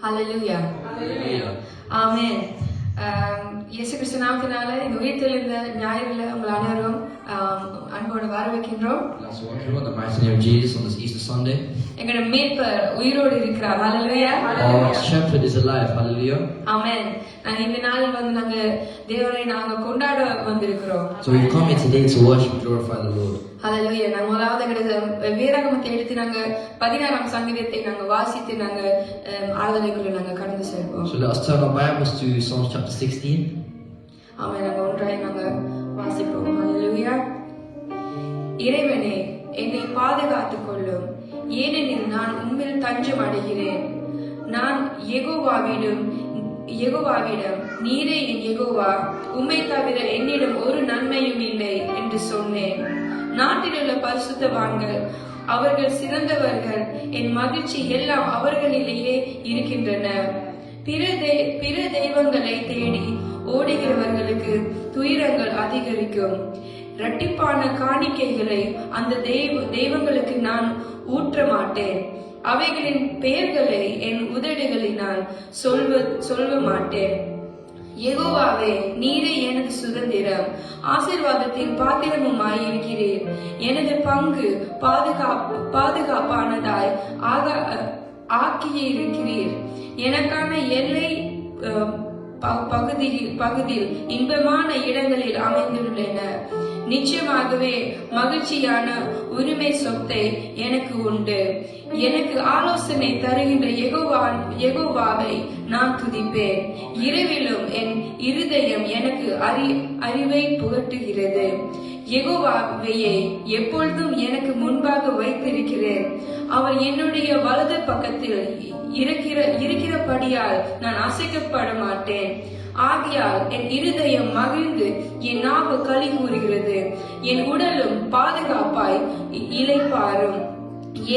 Hallelujah. Hallelujah. Amen. இயேசு கிறிஸ்து நாமத்தினால இந்த உயிர்த்தெழுந்த ஞாயிறுல உங்கள் அனைவரும் அன்போடு வரவேற்கின்றோம். Let's welcome you in the mighty name of Jesus on this Easter Sunday. எங்களுடைய மீட்பர் உயிரோடு இருக்கிறார். Hallelujah. Our shepherd is alive. Hallelujah. Amen. நாங்க இந்த நாளில் நாங்க தேவனை நாங்க கொண்டாட வந்திருக்கிறோம். So we've come here today to worship and glorify the Lord. Hallelujah. நாங்க முதலாவது எங்களுடைய வேதாகமத்தை எடுத்து நாங்க 16ஆம் சங்கீதத்தை நாங்க வாசித்து நாங்க ஆராதனைக்குள்ள நாங்க கடந்து செல்வோம். So let us turn our Bibles to Psalms chapter 16. ஆமென். நாங்க ஒன்றாய் நாங்க வாசிப்போம். Hallelujah. இறைவனே என்னை பாதுகாத்துக் கொள்ளும், ஏனெனில் நான் உம்மில் தஞ்சம் அடைகிறேன். நான் யெகோவாவிடம் நீரே என் யெகோவா, உம்மை தவிர என்னிடம் ஒரு நன்மையும் இல்லை என்று சொன்னேன். நாட்டிலுள்ள பரிசுத்தவான்கள் அவர்கள் சிறந்தவர்கள், என் மகிழ்ச்சி எல்லாம் அவர்களிலேயே இருக்கின்றன. பிற தெய்வங்களை தேடி ஓடுகிறவர்களுக்கு துயரங்கள் அதிகரிக்கும். இரட்டிப்பான காணிக்கைகளை அந்த தெய்வங்களுக்கு நான் ஊற்ற மாட்டேன். அவைகளின் பெயர்களை என் உதடுகளினால் சொல்ல மாட்டேன். யெகோவாவே, நீரே எனது சுதந்திரம், ஆசீர்வாதத்தின் பாத்திரமுமாய் இருக்கிறீர். எனது பங்கு பாதுகாப்பானதாய் ஆக்கியிருக்கிறீர். எனக்கான எல்லை பகுதியில் இன்பமான இடங்களில் அமைந்துள்ளன. நிச்சயமாகவே மகிழ்ச்சியான உரிமை சொத்தை எனக்கு உண்டு. எனக்கு ஆலோசனை தருகின்ற யெகோவாவை நான் துதிப்பேன். இரவிலும் என் இருதயம் எனக்கு அறிவை புகட்டுகிறது. யெகோவாவையே எப்பொழுதும் எனக்கு முன்பாக வைத்திருக்கிறேன். அவர் என்னுடைய வலது பக்கத்தில் இருக்கிறபடியால் நான் அசைக்கப்பட மாட்டேன். ஆகையால் என் இருதயம் மகிழ்ந்து என் நாவு களி கூறுகிறது. என் உடலும் பாதுகாப்பாய் இளைப்பாறும்.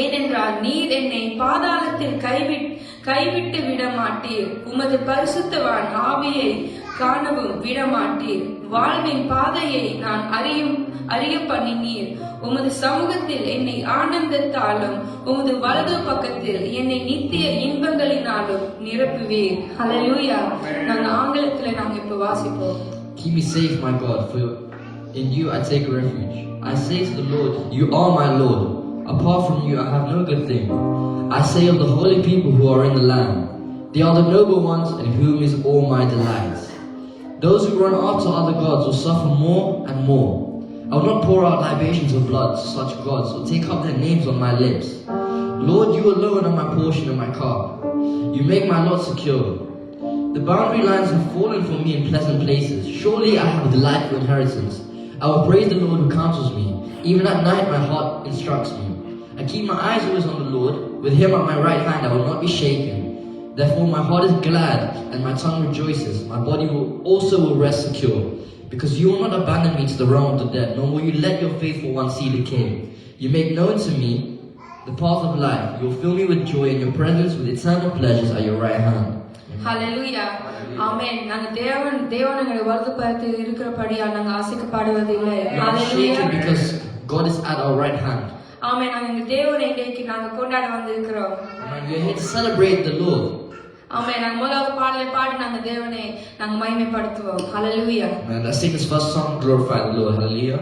ஏனென்றால் நீர் என்னை பாதாளத்தில் கைவிட்டு விட மாட்டீர். உமது பரிசுத்தவான் ஆவியை காணவும் விடமாட்டீர். வாழ்வின் பாதையை நான் அறிய பண்ணினீர். உமது சமூகத்தில் என்னை ஆனந்தத்தாலும் உமது வலது பக்கத்தில் என்னை நித்திய இன்பங்களினாலும் நிரப்புவீர். ஹல்லேலூயா. நாங்க ஆங்கிலத்துல நாங்க இப்ப வாசிப்போம். Keep me safe, my God, for in you I take refuge. I say to the Lord, you are my Lord. Apart from you I have no good thing. I say of the holy people who are in the land, they are the noble ones in whom is all my delight. Those who run after other gods will suffer more and more. I will not pour out libations of blood to such gods or take up their names on my lips. Lord, you alone are my portion and my cup. You make my lot secure. The boundary lines have fallen for me in pleasant places. Surely I have a delightful inheritance. I will praise the Lord who counsels me. Even at night my heart instructs me. I keep my eyes always on the Lord. With him at my right hand I will not be shaken. Therefore my heart is glad and my tongue rejoices. My body also will rest secure. Because you will not abandon me to the realm of the dead, nor will you let your faithful one see decay. You make known to me the path of life. You will fill me with joy in your presence, with eternal pleasures at your right hand. Hallelujah. Amen. நாங்க தேவனுடைய வலது பக்கத்தில் இருக்கிறபடியா நாங்க ஆசைக்கப்படுவதில்லை. Hallelujah. Because God is at our right hand. Amen. நாங்க தேவனை இன்றைக்கு நாங்க கொண்டாட வந்திருக்கிறோம். Amen. We are here to celebrate the Lord. ஆமென். நாங்க முதலாவது பாடலை பாடி நாங்க தேவனை நாங்க மகிமைப்படுத்துவோம். Hallelujah. Amen. Let's sing this first song, glorify the Lord. Hallelujah.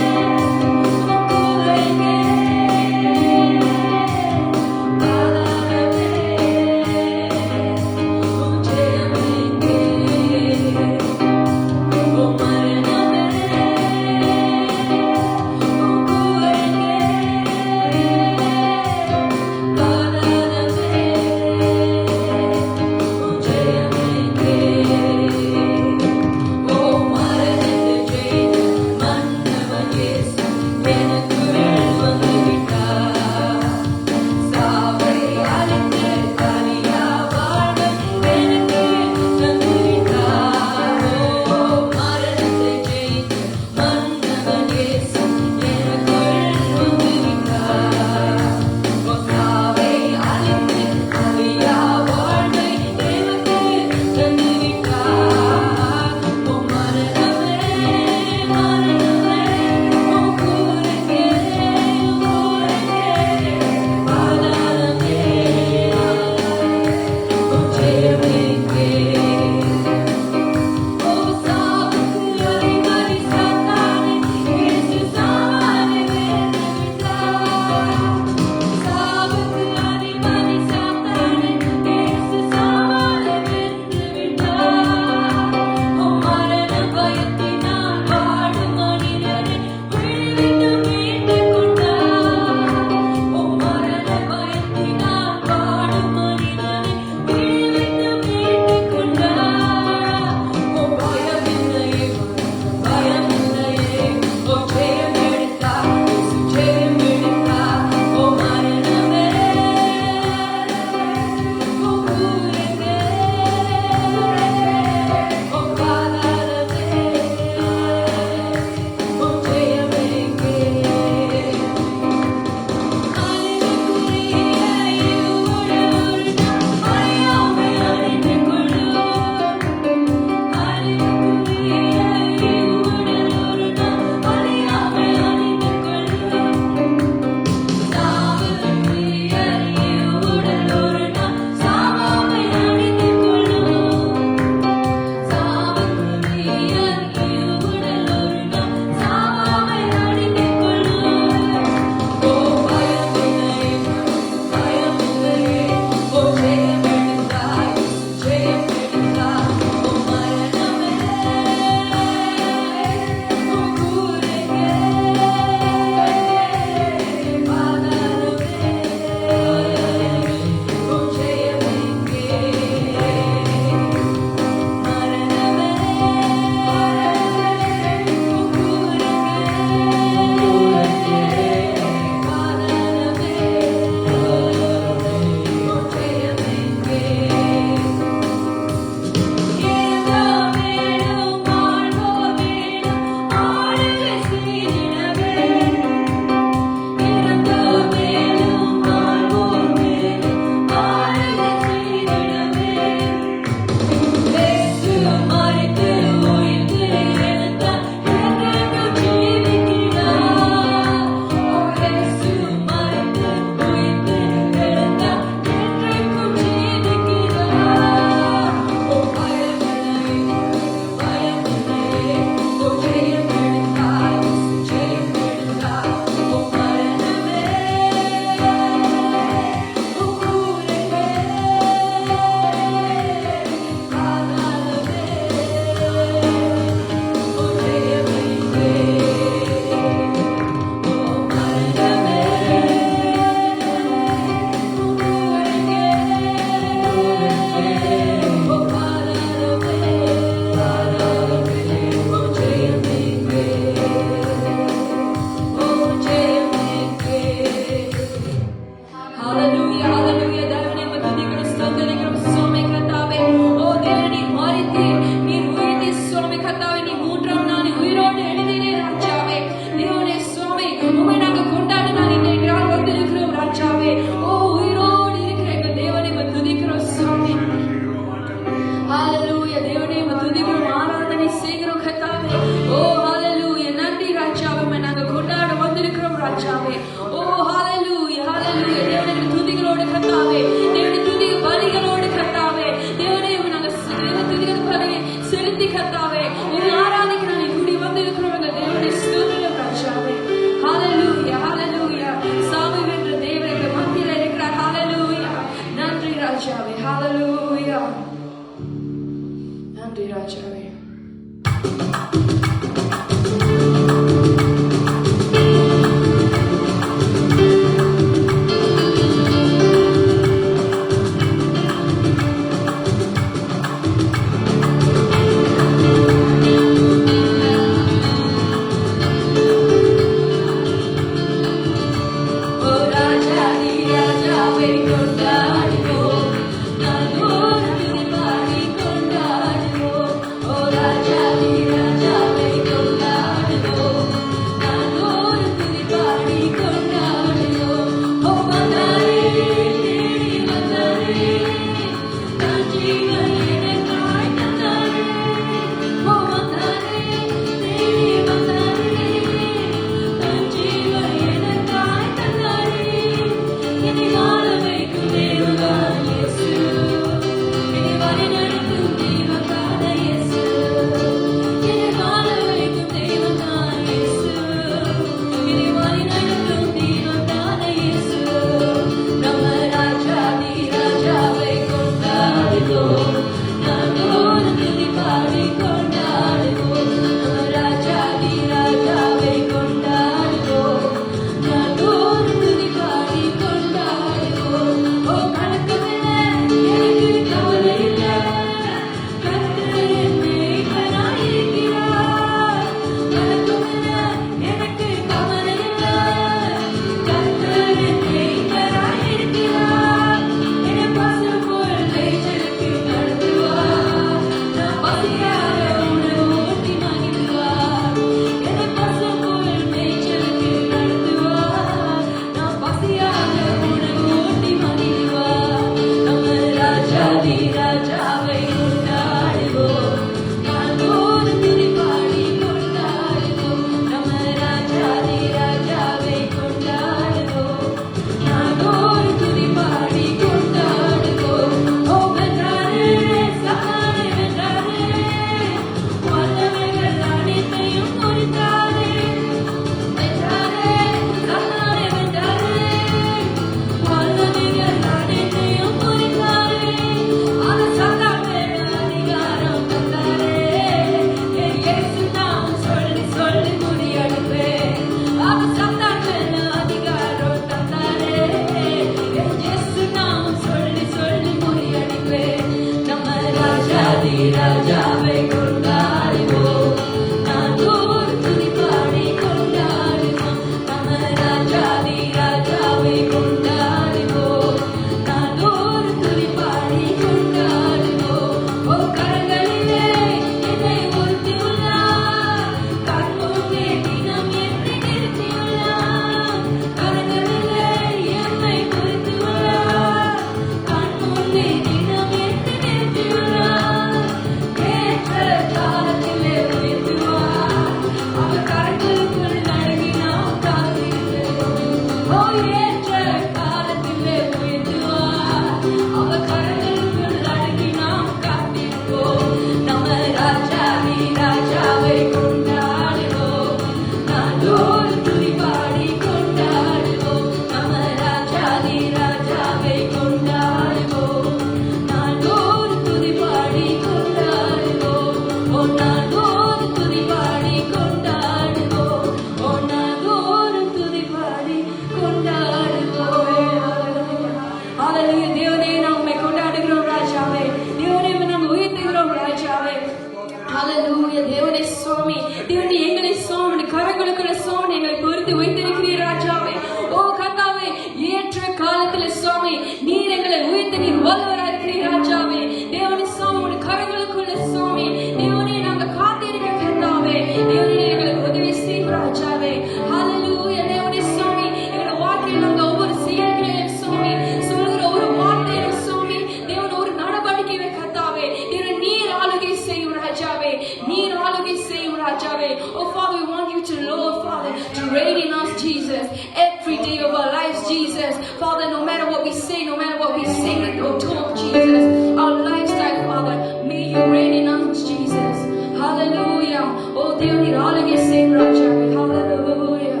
கரங்களுக்குள்ள சுவாமி எங்களை பொறுத்து வைத்திருக்கிறீர் ராஜாவே. ஓ கர்த்தாவே, ஏற்ற காலத்துல சுவாமி நீர் எங்களை உயர்த்தி நீர் வல்லவராக இருக்கிறீர் ராஜாவே. தேவனே சுவாமி உடைய கரங்களுக்குள்ள சுவாமி தேவனே நாங்க காத்திருக்க கர்த்தாவே. தேவனே எங்களுக்கு உதவி செய்யும் ராஜாவே. ஹalleluya. தேவனே சுவாமி எங்களுடைய வாழ்க்கையில் நாங்க ஒவ்வொரு செயல்களையும் சுவாமி சொல்கிற ஒரு வார்த்தையிலும் சுவாமி தேவன் ஒரு நடவடிக்கையை கர்த்தாவே தேவன் நீர் ஆளுகை செய்யும் ராஜாவே. நீர் ஆளுகை செய்யும் ராஜாவே. Oh Father, we want you to Lord Father to reign in us Jesus every day of our lives Jesus. Father, no matter what we say, no matter what we sing or talk Jesus, our lifestyle Father, may you reign in us Jesus. Hallelujah. Oh Dear, நீர் ஆளுகை செய்யும் ராஜாவே. Hallelujah.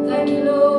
Thank you Lord.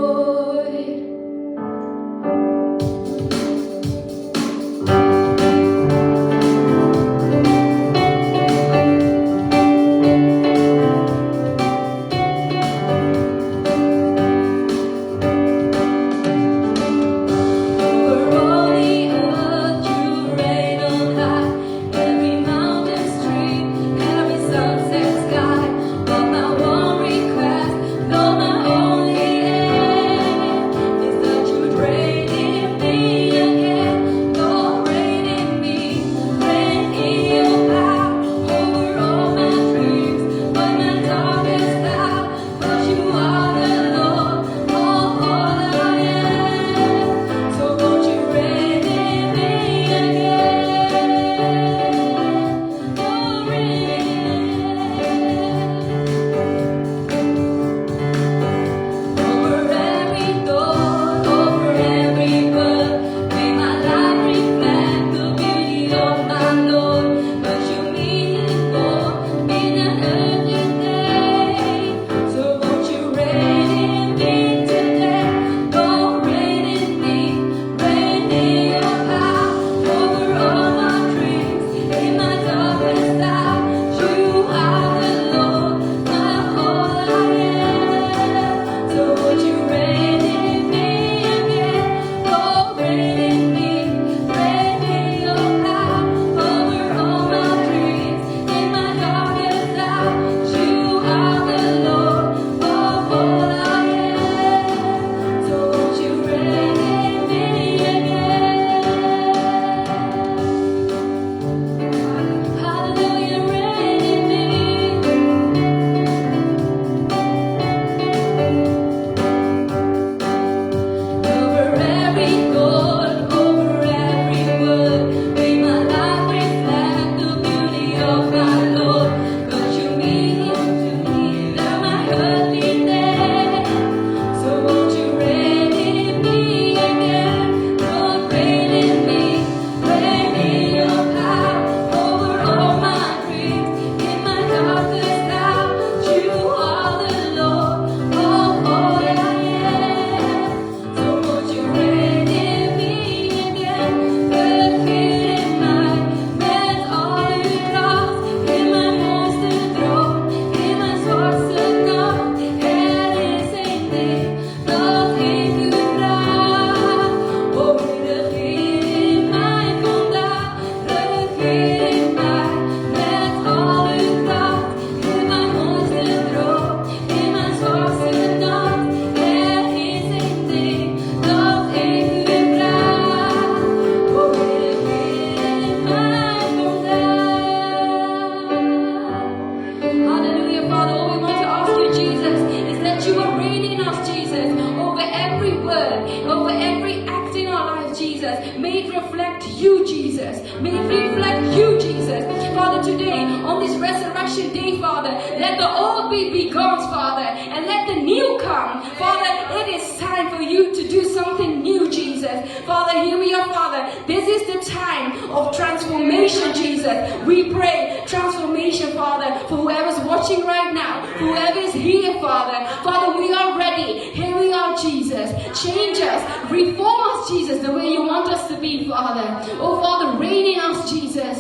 resurrection day, Father. Let the old be gone, Father, and let the new come. Father, it is time for you to do something new, Jesus. Father, here we are, Father. This is the time of transformation, Jesus. We pray transformation, Father, for whoever's watching right now, whoever is here, Father. Father, we are ready. Here we are, Jesus. Change us, reform us, Jesus, the way you want us to be, Father. Oh, Father, reign in us, Jesus.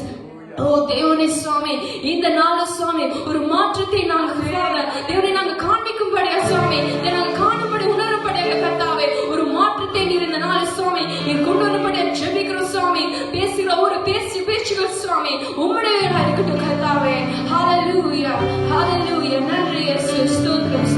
Oh, தேவனே சுவாமி, இந்த நாள் சுவாமி ஒரு மாற்றத்தை நாங்கள் தேவனே நாங்கள் காண்பிக்கும்படியா சுவாமி, நாங்கள் காணும்படி உணரும்படியாக கர்த்தாவே ஒரு மாற்றத்தை நீர் இந்த நாள் சுவாமி நீர் கொண்டு வரும்படியா ஜெபிக்கிறோம் சுவாமி. பேசுகிற ஒரு பேச்சுகள் சுவாமி உம்முடையவர்களாக இருக்கட்டும் கர்த்தாவே. ஹalleluya, ஹalleluya. நன்றி இயேசு, ஸ்தோத்திரம்.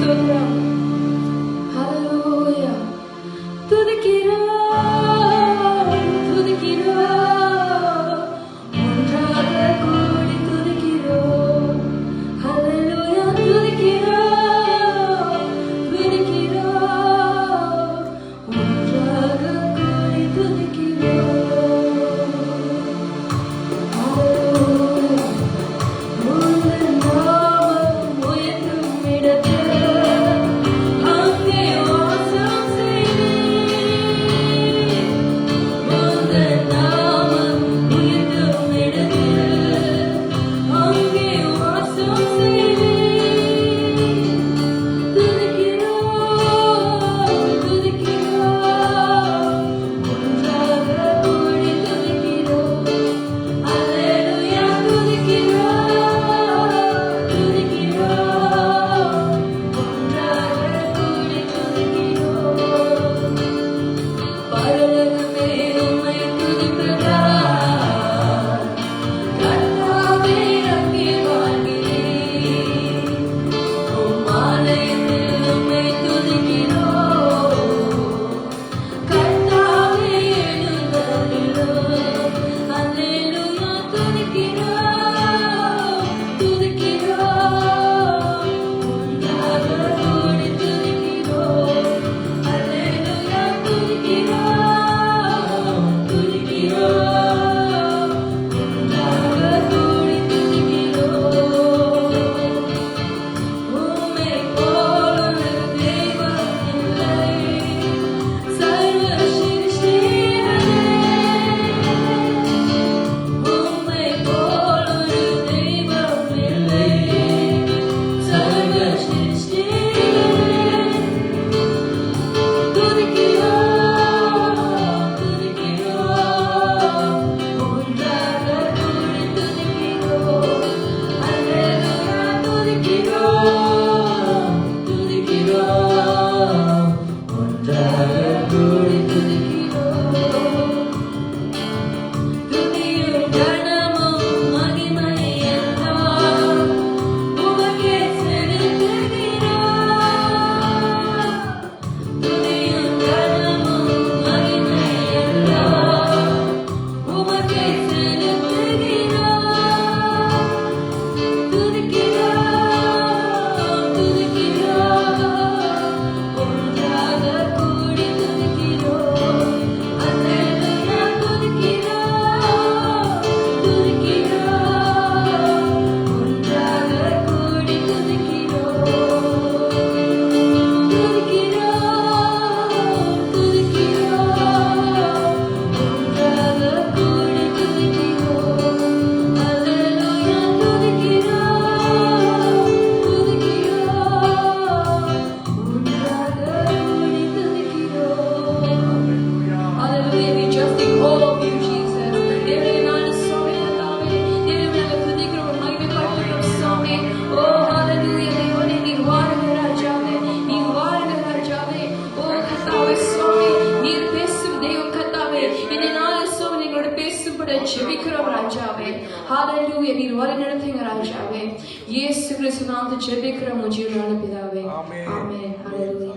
நாமத்தில் ஜெபிக்கிறோம் ஜீவனான பிதாவே. ஆமென். ஆமென். ஹல்லேலூயா.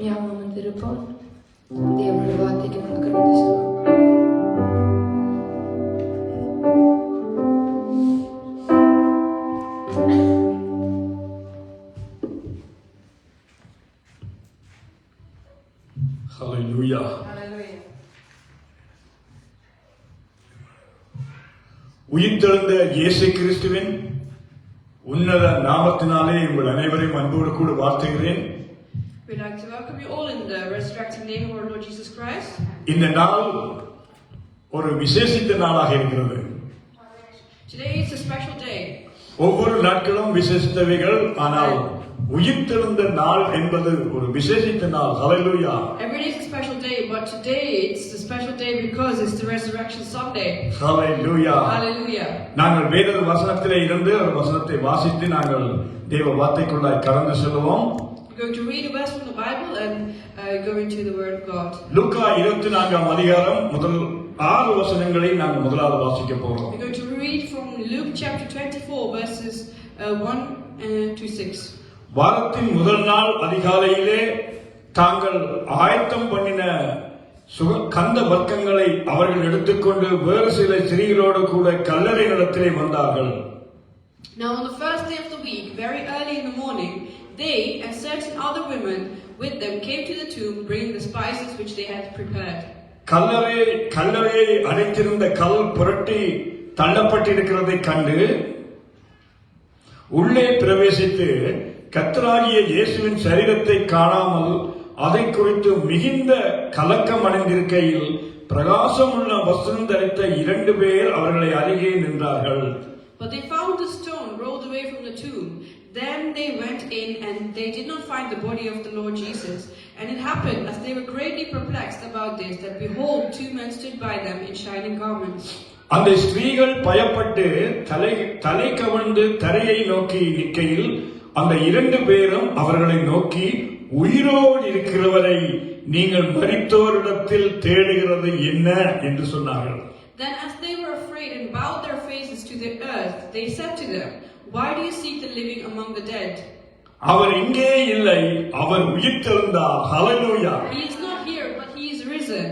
ஞாபகம் வந்திருப்போம். தேவனுடைய வார்த்தைக்கு நமக்கு நன்றி சொல்லுவோம். Hallelujah. உயிர்த்தெழுந்த இயேசு கிறிஸ்துவின் உன்னத நாமத்தினாலே உங்கள் அனைவரையும் அன்போடு கூட வாழ்த்துகிறேன். We'd like to welcome you all in the resurrected name of our Lord Jesus Christ. இந்த நாள் ஒரு விசேஷித்த நாளாக இருக்கிறது. Today is a special day. ஒவ்வொரு நாட்களும் விசேஷித்தவைகள், ஆனால் உயிர்த்தெழுந்த நாள் என்பது ஒரு விசேஷித்த நாள். ஹல்லேலூயா. Every day is a special day, but today it's a special day because it's the Resurrection Sunday. Hallelujah. Hallelujah. நாங்கள் வேத வசனத்திலே இருந்து ஒரு வசனத்தை வாசித்து நாங்கள் தேவ வார்த்தைக்குள்ளாய் கடந்து செல்வோம். We're going to read a verse from the Bible and go into the Word of God. லூக்கா 24 அதிகாரம் முதல் 6 வசனங்களை நாங்கள் முதலாவது வாசிக்க போறோம். We're going to read from Luke chapter 24 verses 1 to 6. வாரத்தின் முதல் நாள் அதிகாலையிலே தாங்கள் ஆயத்தம் பண்ணின கந்த வர்க்கங்களை அவர்கள் எடுத்துக்கொண்டு வேறு சில ஸ்திரீகளோடு கூட கல்லறை இடத்திலே வந்தார்கள். Now on the first day of the week, very early in the morning, they and certain other women with them came to the tomb, bringing the spices which they had prepared. கல்லறையை அடைத்திருந்த கல் புரட்டி தள்ளப்பட்டிருக்கிறதை கண்டு உள்ளே பிரவேசித்து கர்த்தராகிய இயேசுவின் சரீரத்தை காணாமல் அதை குறித்து மிகுந்த கலக்கம் அடைந்திருக்கையில் பிரகாசமுள்ள வஸ்திரம் தரித்த 2 பேர் அவர்களை அருகே நின்றார்கள். But they found the stone rolled away from the tomb. Then they went in and they did not find the body of the Lord Jesus. And it happened, as they were greatly perplexed about this, that behold, 2 men stood by them in shining garments. அந்த ஸ்திரீகள் பயப்பட்டு தலை கவிழ்ந்து தரையை நோக்கி நிற்கையில் அந்த 2 பேரும் அவர்களை நோக்கி, உயிரோடு இருக்கிறவரை நீங்கள் மரித்தோரிடத்தில் தேடுகிறது என்ன என்று சொன்னார்கள். Then as they were afraid and bowed their faces to the earth, they said to them, why do you seek the living among the dead? அவர் இங்கே இல்லை, அவர் உயிர்த்தெழுந்தார். ஹல்லேலூயா. He is not here, but he is risen.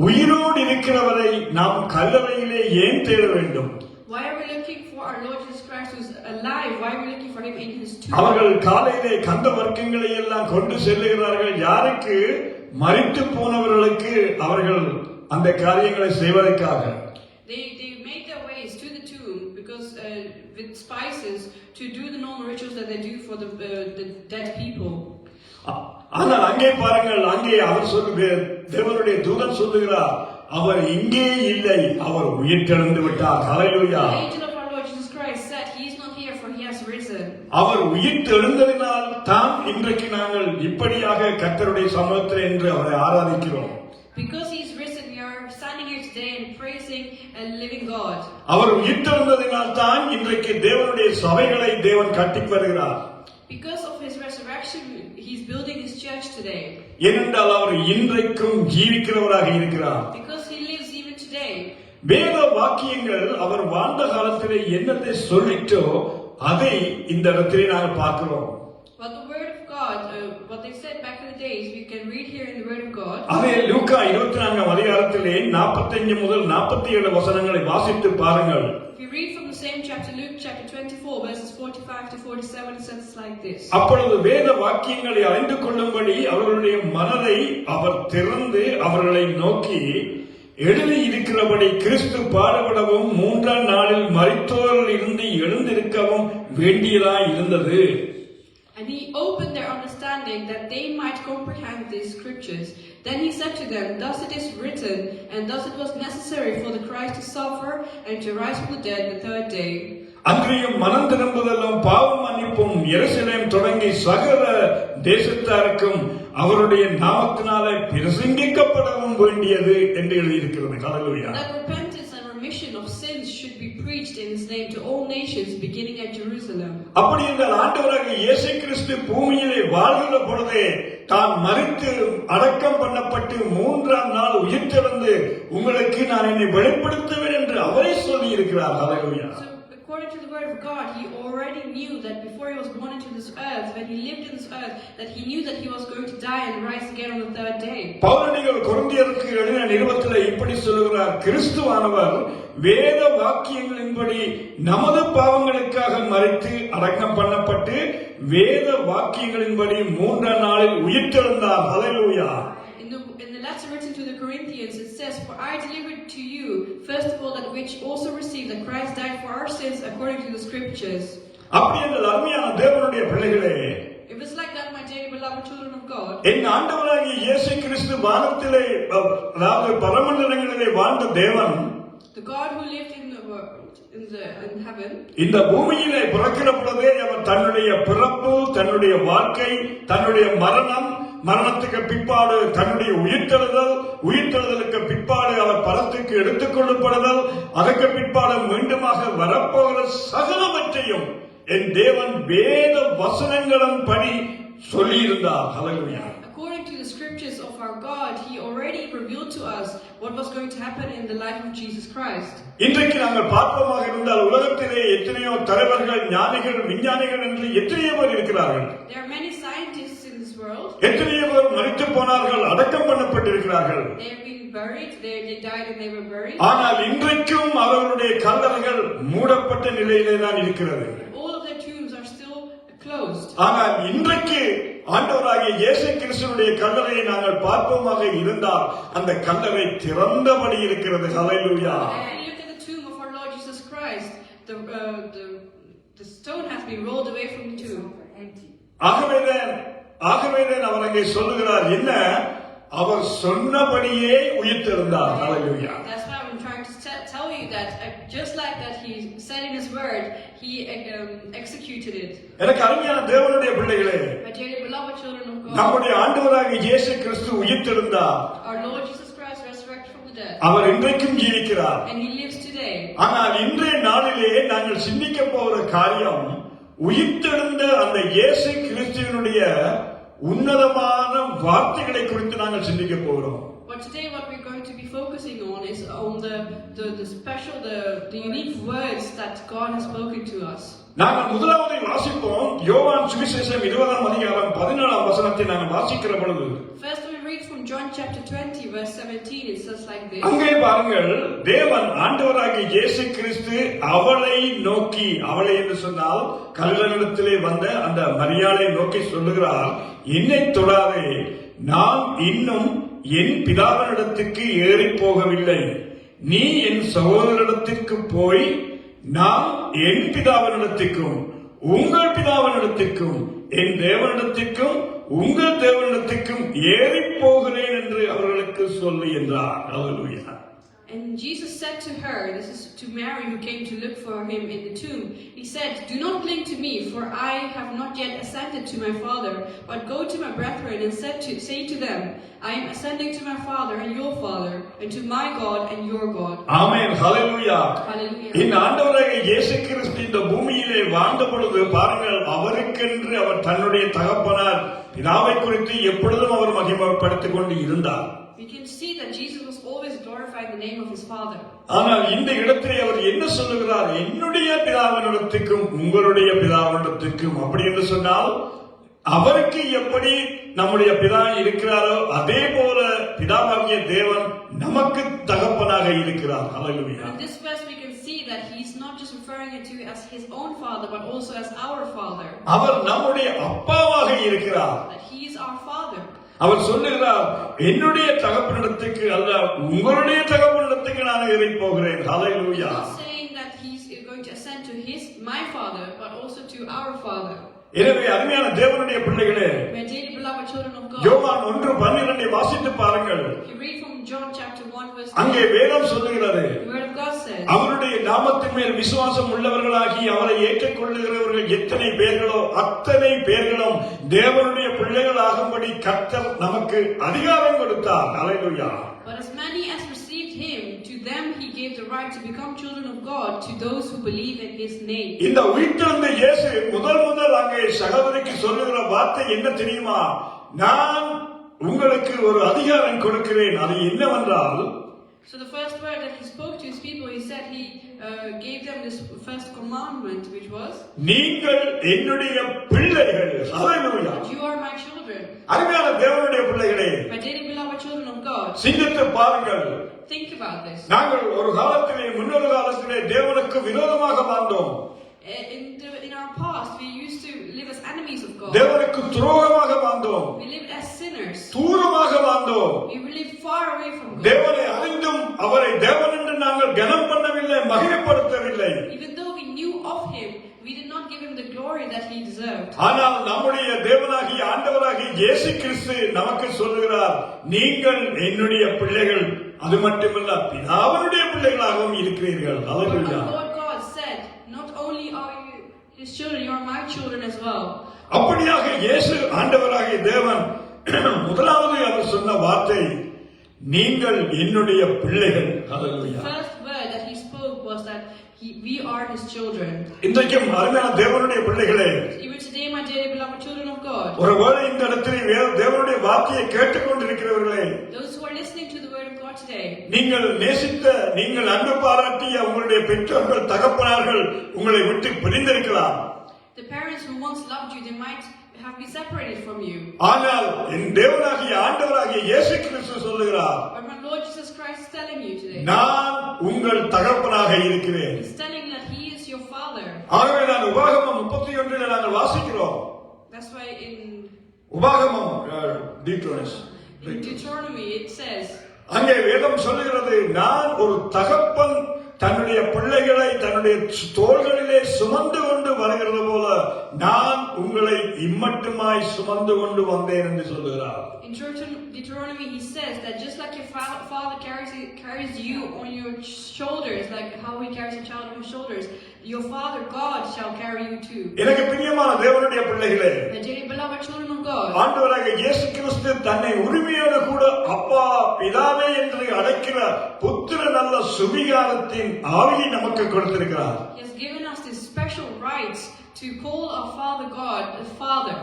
உயிரோடு இருக்கிறவரை நாம் கல்லறையிலே ஏன் தேட வேண்டும்? Why are we looking for our Lord Jesus Christ who is alive? Why are we looking for him in his tomb? அவர்கள் காலையிலே கந்த வர்க்கங்களை எல்லாம் கொண்டு செல்லுகிறார்கள். யாருக்கு? மரித்து போனவர்களுக்கு அவர்கள் அந்த காரியங்களை செய்வதற்காக. They make their ways to the tomb because with spices to do the normal rituals that they do for the dead people. ஆனால் அங்கே பாருங்கள், அங்கே அவர் சொல்லுகிறார், தேவனுடைய தூதன் சொல்லுகிறார், அவர் இங்கே இல்லை, அவர் உயிர்த்தெழுந்து விட்டார். ஹல்லேலூயா. The angel of our Lord Jesus Christ said he is not here, for he has risen. அவர் உயிர்த்தெழுந்ததினால் தான் இன்றைக்கு நாங்கள் இப்படியாக கர்த்தருடைய சமூகத்தில் என்று அவரை ஆராதிக்கிறோம். Because he is risen, we are standing here today and praising a living God. அவர் உயிர்த்தெழுந்ததினால் தான் இன்றைக்கு தேவனுடைய சபைகளை தேவன் கட்டி வருகிறார். Because of his resurrection, he is building his church today. ஏனென்றால் அவர் இன்றைக்கும் ஜீவிக்கிறவராக இருக்கிறார். Because he lives even today. வேத வாக்கியங்கள் அவர் வாழ்ந்த காலத்திலே என்னத்தை சொல்லிட்டோ அதை இந்த இடத்திலே நாங்கள் பார்க்கிறோம். But the word of God, what they said back in the days, we can read here in the word of God. அதே லூக்கா 24 அதிகாரத்திலே 45 முதல் 47 வசனங்களை வாசித்து பாருங்கள். If you read from the same chapter, Luke chapter 24, verses 45 to 47, it says like this. அப்பொழுது வேத வாக்கியங்களை அறிந்து கொள்ளும்படி அவர்களுடைய மனதை அவர் திறந்து அவர்களை நோக்கி, எழுதி இருக்கிறபடி கிறிஸ்து பாடுபடவும் 3ஆம் நாளில் மரித்தோரில் இருந்து எழுந்திருக்கவும் வேண்டியதாய் இருந்தது. And he opened their understanding that they might comprehend these scriptures. Then he said to them, thus it is written, and thus it was necessary for the Christ to suffer and to rise from the dead the 3rd day. அன்றையும் மனம் திரும்புதலும் பாவ மன்னிப்பும் எருசலேம் தொடங்கி சகல தேசத்தாருக்கும் அவருடைய நாமத்தினாலே பிரசங்கிக்கப்படவும் வேண்டியது என்று எழுதியிருக்கிறது. ஹல்லேலூயா. That repentance and remission of sins should be preached in his name to all nations, beginning at Jerusalem. அப்படி என்றால் ஆண்டவராகிய இயேசு கிறிஸ்து பூமியிலே வாழ்கிற பொழுதே தான் மரித்து அடக்கம் பண்ணப்பட்டு 3ஆம் நாள் உயிர்த்தெழுந்து உங்களுக்கு நான் என்னை வெளிப்படுத்துவேன் என்று அவரே சொல்லி இருக்கிறார். ஹல்லேலூயா. So according to the word of God, he already knew that before he was born into this earth, when he lived in this earth, that he knew that he was going to die and rise again on the third day. பவுலடிகள் கொரிந்தியருக்கு எழுதின நிருபத்திலே இப்படி சொல்கிறார், கிறிஸ்துவானவர் வேத வாக்கியங்களின்படி நமது பாவங்களுக்காக மரித்து அடக்கம் பண்ணப்பட்டு வேத வாக்கியங்களின்படி மூன்றாம் நாளில் உயிர்த்தெழுந்தார். ஹல்லேலூயா. In the letter written to the Corinthians, it says, "For I delivered to you, first of all, that which also received, that Christ died for our sins according to the Scriptures." அப்படி என்ற அருமையான தேவனுடைய பிள்ளைகளே, If it's like that, my dearly beloved children of God, என் ஆண்டவராகிய இயேசு கிறிஸ்து வானத்திலே, அதாவது பரமண்டலங்களிலே வாழ்ந்த தேவன், the God who lived in the world, in heaven, இந்த பூமியிலே பிறக்கிற பொழுதே அவர் தன்னுடைய பிறப்பு, தன்னுடைய வாழ்க்கை, தன்னுடைய மரணத்துக்கு பிற்பாடு தன்னுடைய உயிர்த்தெழுதலுக்கு பிற்பாடு அவர் பரத்துக்கு எடுத்துக் கொள்ளப்படுதல், அதற்கு பிற்பாடு மீண்டுமாக வரப்போகிற சகலவற்றையும் என் தேவன் வேத வசனங்களின் படி சொல்லியிருந்தார். ஹல்லேலூயா. according to the Scriptures of our God, he already revealed to us what was going to happen in the life of Jesus Christ. இன்றைக்கு நாங்கள் பார்ப்போமாக இருந்தால் உலகத்திலே எத்தனையோ தலைவர்கள், ஞானிகள், விஞ்ஞானிகள் என்று எத்தனையோ பேர் இருக்கிறார்கள். There are many scientists in this world. எத்தனையோ பேர் மரித்து போனார்கள், அடக்கம் பண்ணப்பட்டிருக்கிறார்கள். They have been buried, they died and they were buried. ஆனால் இன்றைக்கும் அவர்களுடைய கல்லறைகள் மூடப்பட்ட நிலையிலே தான் இருக்கிறது. All of their tombs are still closed. ஆனால் இன்றைக்கு ஆண்டவராகிய இயேசு கிறிஸ்துவினுடைய கல்லறையை நாங்கள் பார்ப்போமாக இருந்தால் அந்த கல்லறை திறந்தபடி இருக்கிறது. ஹல்லேலூயா. And look at the tomb of our Lord Jesus Christ. The stone has been rolled away from the tomb. ஆகவேதான் அவர் அங்கே சொல்லுகிறார், என்ன, அவர் சொன்னபடியே உயிர்த்தெழுந்தார். ஹல்லேலூயா. That's why I'm trying to tell you that just like that he said in his word, he executed it. எனக்கு அருமையான தேவனுடைய பிள்ளைகளே, My dearly beloved children of God, நம்முடைய ஆண்டவராகிய இயேசு கிறிஸ்து உயிர்த்தெழுந்தார். our Lord Jesus Christ resurrected from the dead. அவர் இன்றைக்கும் ஜீவிக்கிறார். And he lives today. ஆனால் இன்றைய நாளிலே நாங்கள் சிந்திக்க போகிற காரியம், உயிர்த்தெழுந்த அந்த இயேசு கிறிஸ்துவினுடைய உன்னதமான வார்த்தைகளை குறித்து நாங்கள் சிந்திக்க போகிறோம். But today what we're going to be focusing on is on the special, the unique words that God has spoken to us. நாங்கள் முதலாவதை வாசிப்போம். யோவான் சுவிசேஷம் 20ஆம் அதிகாரம் 14ஆம் வசனத்தை நாங்கள் வாசிக்கிற பொழுது, First we read from John chapter 20 verse 17. It says like this. அங்கே பாருங்கள், தேவன் ஆண்டவராகிய இயேசு கிறிஸ்து அவளை நோக்கி, அவளை என்று சொன்னால் கல்லறையிலே வந்த அந்த மரியாளை நோக்கி சொல்லுகிறார், என்னை தொடாதே, நான் இன்னும் என் பிதாவினிடத்துக்கு ஏறி போகவில்லை. நீ என் சகோதரனிடத்திற்கு போய் நான் என் பிதாவினிடத்துக்கும் உங்கள் பிதாவினிடத்துக்கும் என் தேவனிடத்துக்கும் உங்கள் தேவனிடத்துக்கும் ஏறி போகிறேன் என்று அவர்களுக்கு சொல்லு என்றார். ஹல்லேலூயா. And Jesus said to her, this is to Mary who came to look for him in the tomb, he said, "Do not cling to me, for I have not yet ascended to my Father, but go to my brethren and say to them, I am ascending to my Father and your Father, and to my God and your God." Amen. Hallelujah. Hallelujah. இந்த ஆண்டவராகிய இயேசு கிறிஸ்து இந்த பூமியிலே வாழ்ந்த பொழுது பாருங்கள், அவருக்கென்று அவர் தன்னுடைய தகப்பனார் பிதாவை குறித்து எப்பொழுதும் அவர் மகிமைப்படுத்திக் கொண்டு இருந்தார். We can see that Jesus was always glorifying the name of his Father. ஆனால் இந்த இடத்திலே அவர் என்ன சொல்லுகிறார், என்னுடைய பிதாவினிடத்துக்கும் உங்களுடைய பிதாவினிடத்துக்கும். அப்படி என்று சொன்னால் அவருக்கு எப்படி நம்முடைய பிதா இருக்கிறாரோ அதே போல பிதாவாகிய தேவன் நமக்கு தகப்பனாக இருக்கிறார். ஹல்லேலூயா. In this verse we can see that he's not just referring it to as his own Father, but also as our Father. அவர் நம்முடைய அப்பாவாக இருக்கிறார். That he is our Father. அவர் சொல்லுகிறார், என்னுடைய தகப்பனிடத்துக்கு அல்ல உங்களுடைய தகப்பனிடத்துக்கு நான் ஏறி போகிறேன். ஹல்லேலூயா. He's not saying that he's going to ascend to my Father, but also to our Father. எனவே அருமையான தேவனுடைய பிள்ளைகளே, My dearly beloved children of God, யோவான் 1:12 வாசித்து பாருங்கள். if you read from John chapter 1 verse 1, அங்கே வேதம் சொல்லுகிறது, the word of God says, அவருடைய நாமத்தின் மேல் விசுவாசம் உள்ளவர்களாகி அவரை ஏற்றுக்கொள்ளுகிறவர்கள் எத்தனை பேர்களோ அத்தனை பேர்களும் தேவனுடைய பிள்ளைகள் ஆகும்படி கர்த்தர் நமக்கு அதிகாரம் கொடுத்தார். ஹல்லேலூயா. But as many as received him, to them he gave the right to become children of God, to those who believe in his name. இந்த உயிர்த்தெழுந்த இயேசு முதல் அங்கே சகோதரிக்கு சொல்லுகிற வார்த்தை என்ன தெரியுமா? நான் உங்களுக்கு ஒரு அதிகாரம் கொடுக்கிறேன். அது என்னவென்றால், So the first word that he spoke to his people, he said he gave them this first commandment, which was, நீங்கள் என்னுடைய பிள்ளைகள். ஹalleluya. that you are my children, அருமையான தேவனுடைய பிள்ளைகளே, my dearly beloved children of God. சிந்தித்து பாருங்கள். Think about this. நாங்கள் ஒரு காலத்திலே முன்னொரு காலத்திலே தேவனுக்கு விரோதமாக வாழ்ந்தோம். In our past, we used to live as enemies of God. தேவனுக்கு துரோகமாக வாழ்ந்தோம். We lived as sinners. தூரமாக வாழ்ந்தோம். We lived far away from God. தேவனை அறிந்தும் அவரை தேவன் என்று நாங்கள் கனம் பண்ணவில்லை, மகிமைப்படுத்தவில்லை. Even though we knew of him, we did not give him the glory that he deserved. ஆனால் நம்முடைய தேவனாகிய ஆண்டவராகிய இயேசு கிறிஸ்து நமக்கு சொல்லுகிறார், நீங்கள் என்னுடைய பிள்ளைகள், அது மட்டுமல்ல பிதாவினுடைய பிள்ளைகளாகவும் இருக்கிறீர்கள். But hallelujah. our Lord God said, not only are you his children, you are my children as well. அப்படியாக இயேசு ஆண்டவராகிய தேவன் முதலாவது அவர் சொன்ன வார்த்தை, நீங்கள் என்னுடைய பிள்ளைகள். The hallelujah. first word that he spoke was that we are his children. இன்றைக்கும் அருமையான தேவனுடைய பிள்ளைகளே, Even today, my dearly beloved children of God, ஒருவேளை இந்த இடத்தில் தேவனுடைய வார்த்தையை கேட்டுக்கொண்டிருக்கிறவர்களே, those who are listening to the word of God today, நீங்கள் நேசித்த, நீங்கள் அன்பு பாராட்டிய உங்களுடைய பெற்றோர்கள், தகப்பனார்கள் உங்களை விட்டு பிரிந்திருக்கலாம். the parents who once loved you, they might have been separated from you. ஆனால் என் தேவனாகிய ஆண்டவராகிய இயேசு கிறிஸ்து சொல்லுகிறார், But my Lord Jesus Christ is telling you today, நான் உங்கள் தகப்பனாக இருக்கிறேன். he's telling you that he is your father. ஆகவே நான் உபாகமம் 31 நாங்கள் வாசிக்கிறோம். That's why in உபாகமம் Deuteronomy it says, அங்கே வேதம் சொல்லுகிறது, நான் ஒரு தகப்பன் தன்னுடைய பிள்ளைகளை தன்னுடைய தோள்களிலே சுமந்து கொண்டு வருகிறது போல நான் உங்களை இம்மட்டுமாய் சுமந்து கொண்டு வந்தேன் என்று சொல்லுகிறார். in Deuteronomy he says that just like your father carries you on your shoulders, like how he carries a child on his shoulders, your father God shall carry you too. எனக்கு பிரியமான தேவனுடைய பிள்ளைகளே, My dearly beloved children of God, ஆண்டவராகிய இயேசு கிறிஸ்து தன்னை உரிமையோடு கூட அப்பா பிதாவே என்று அழைக்கிற புத்திர நல்ல சுவிகாரத்தின் ஆவியை நமக்கு கொடுத்திருக்கிறார். he has given us this special rights to call our Father God as Father.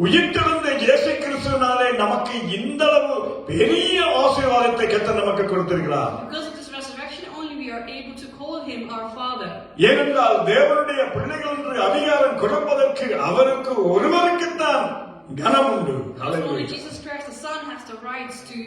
உயிர்த்தெழுந்த இயேசு கிறிஸ்துவினாலே நமக்கு இந்த அளவு பெரிய ஆசீர்வாதத்தை கர்த்தர் நமக்கு கொடுத்திருக்கிறார். Because of this resurrection only we are able to call him our Father. ஏனென்றால் தேவனுடைய பிள்ளைகள் என்று அதிகாரம் கொடுப்பதற்கு அவருக்கு ஒருவருக்குத்தான் கனம் உண்டு. Because only Jesus Christ the Son has the rights to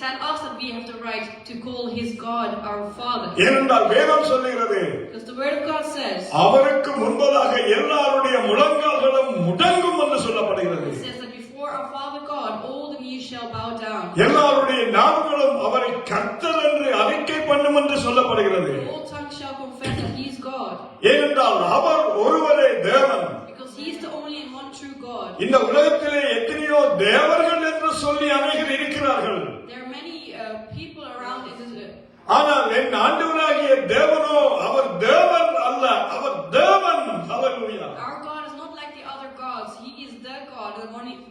tell us that we have the right to call his God our Father. ஏனென்றால் வேதம் சொல்லுகிறது, Because the word of God says, அவருக்கு முன்பதாக எல்லாருடைய முழங்கால்களும் முடங்கும் என்று சொல்லப்படுகிறது. it says that before our Father God all the knees shall bow down. எல்லாருடைய நாவுகளும் அவரை கர்த்தர் என்று அறிக்கை பண்ணும் என்று சொல்லப்படுகிறது. All tongues shall confess that he is God. ஏனென்றால் அவர் ஒருவரே தேவன். Because he is the only and one true God. இந்த உலகத்திலே எத்தனையோ தேவர்கள் என்று சொல்லி அநேகர் இருக்கிறார்கள். There are many people around in this earth. ஆனால் என் ஆண்டவராகிய தேவனோ அவர் தேவன் அல்ல, அவர் தேவன். ஹalleluya. Our God is not like the other gods. He is the God, the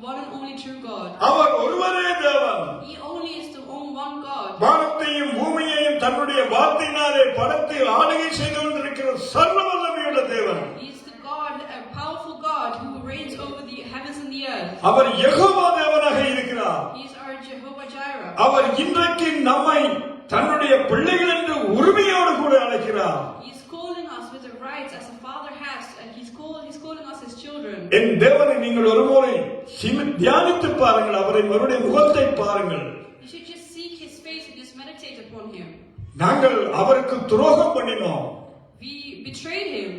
one and only true God. அவர் ஒருவரே தேவன். He only is the only one God. வானத்தையும் பூமியையும் தன்னுடைய வார்த்தையினாலே படைத்து ஆளுகை செய்து கொண்டிருக்கிற சர்வ வல்லமையுள்ள தேவன். He is the God, a powerful God who reigns over the heavens and the earth. அவர் யெகோவா தேவனாக இருக்கிறார். He is our Jehovah Jireh. அவர் இன்றைக்கு நம்மை தன்னுடைய பிள்ளைகள் என்று உரிமையோடு கூட அழைக்கிறார். He is calling us with the rights as a father has, and he's calling us his children. என் தேவனை நீங்கள் ஒருமுறை தியானித்து பாருங்கள், அவரை அவருடைய முகத்தை பாருங்கள். You should just seek his face and just meditate upon him. நாங்கள் அவருக்கு துரோகம் பண்ணினோம். We betrayed him.